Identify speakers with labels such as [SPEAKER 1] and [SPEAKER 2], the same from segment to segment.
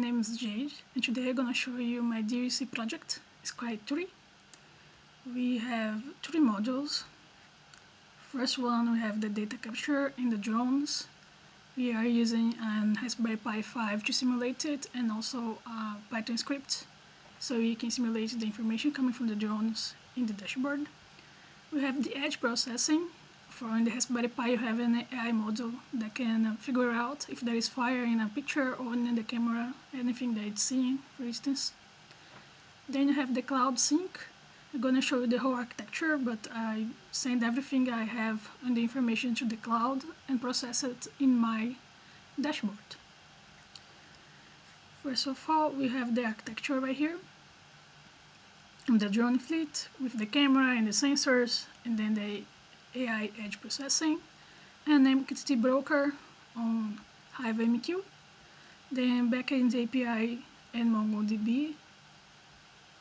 [SPEAKER 1] name is Jade, and today I'm gonna show you my DUC project, SkyTree. We have three modules. First one, we have the data capture in the drones. We are using an Raspberry Pi 5 to simulate it, and also a Python script, so you can simulate the information coming from the drones in the dashboard. We have the edge processing. In the Raspberry Pi, you have an AI module that can figure out if there is fire in a picture or in the camera, anything that it's seeing, for instance. Then you have the cloud sync. I'm going to show you the whole architecture, but I send everything I have and the information to the cloud and process it in my dashboard. First of all, we have the architecture right here. The drone fleet with the camera and the sensors, and then the AI edge processing, and MQTT broker on HiveMQ, then backend API and MongoDB,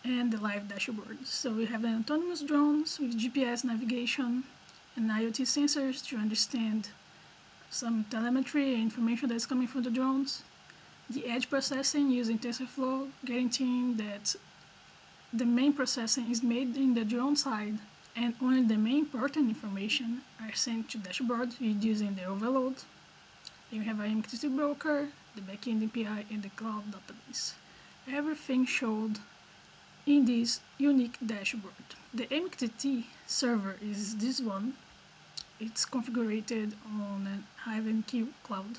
[SPEAKER 1] and the live dashboard. So we have the autonomous drones with GPS navigation and IoT sensors to understand some telemetry and information that's coming from the drones. The edge processing using TensorFlow, guaranteeing that the main processing is made in the drone side and only the main important information are sent to dashboard reducing the overload. Then we have a MQTT broker, the backend API, and the cloud database. Everything showed in this unique dashboard. The MQTT server is this one. It's configured on an HiveMQ cloud.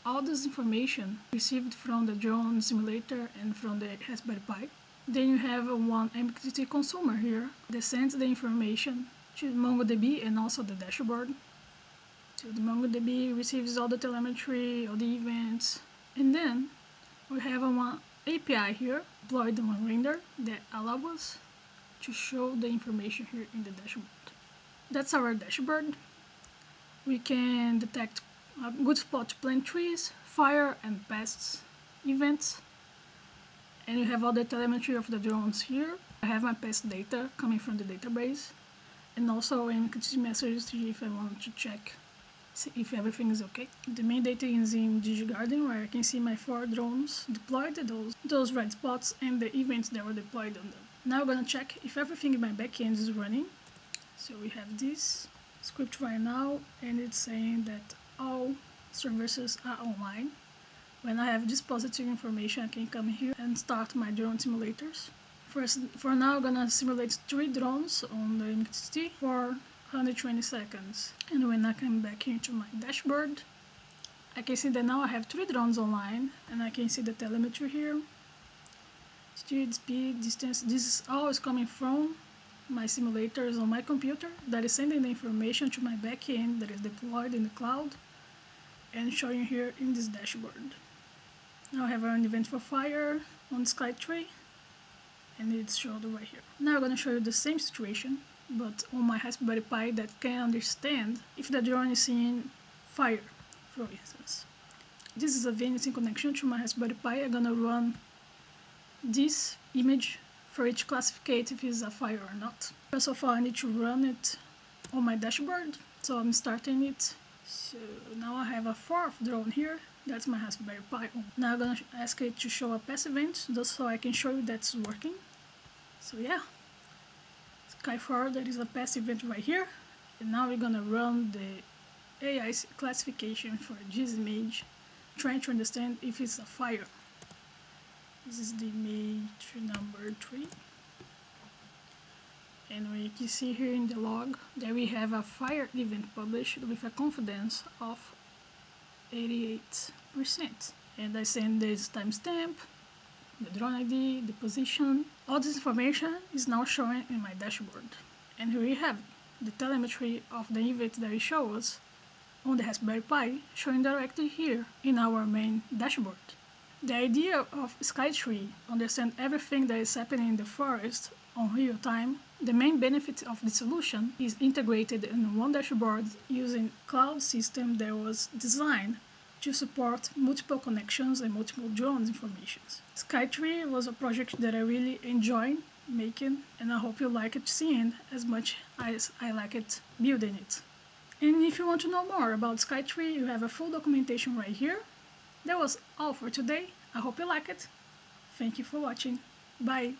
[SPEAKER 1] All this information received from the drone simulator and from the Raspberry Pi. Then you have one MQTT consumer here that sends the information to MongoDB and also the dashboard. So the MongoDB receives all the telemetry, all the events, and then we have one API here deployed on render that allows us to show the information here in the dashboard. That's our dashboard. We can detect a good spot to plant trees, fire and pests events. And you have all the telemetry of the drones here. I have my pest data coming from the database, and also MQTT messages if I want to check if everything is okay. The main data is in DigiGarden, where I can see my 4 drones deployed, those red spots, and the events that were deployed on them. Now I'm gonna check if everything in my backend is running. So we have this script right now, and it's saying that all services are online. When I have this positive information, I can come here and start my drone simulators. For now, I'm gonna simulate 3 drones on the MQTT for 120 seconds. And when I come back into my dashboard, I can see that now I have 3 drones online, and I can see the telemetry here. Speed, distance, this is all coming from my simulators on my computer that is sending the information to my backend that is deployed in the cloud and showing here in this dashboard. Now I have an event for fire on SkyTree, and it's showed right here. Now I'm going to show you the same situation, but on my Raspberry Pi that can understand if the drone is seeing fire, for instance. This is a VNC connection to my Raspberry Pi. I'm going to run this image for it to classify if it's a fire or not. First of all, I need to run it on my dashboard, so I'm starting it. So now I have a 4th drone here. That's my Raspberry Pi. Now I'm gonna ask it to show a pest event, just so I can show you that's working. So yeah, Sky4, there is a pest event right here. And now we're gonna run the AI classification for this image, trying to understand if it's a fire. This is the image number 3. And we can see here in the log that we have a fire event published with a confidence of 88%. And I send this timestamp, the drone ID, the position. All this information is now showing in my dashboard. And here we have the telemetry of the event that it shows on the Raspberry Pi, showing directly here in our main dashboard. The idea of SkyTree understand everything that is happening in the forest on real time. The main benefit of the solution is integrated in one dashboard using a cloud system that was designed to support multiple connections and multiple drones informations. SkyTree was a project that I really enjoyed making, and I hope you like it seeing as much as I like it building it. And if you want to know more about SkyTree, you have a full documentation right here. That was all for today. I hope you like it. Thank you for watching. Bye.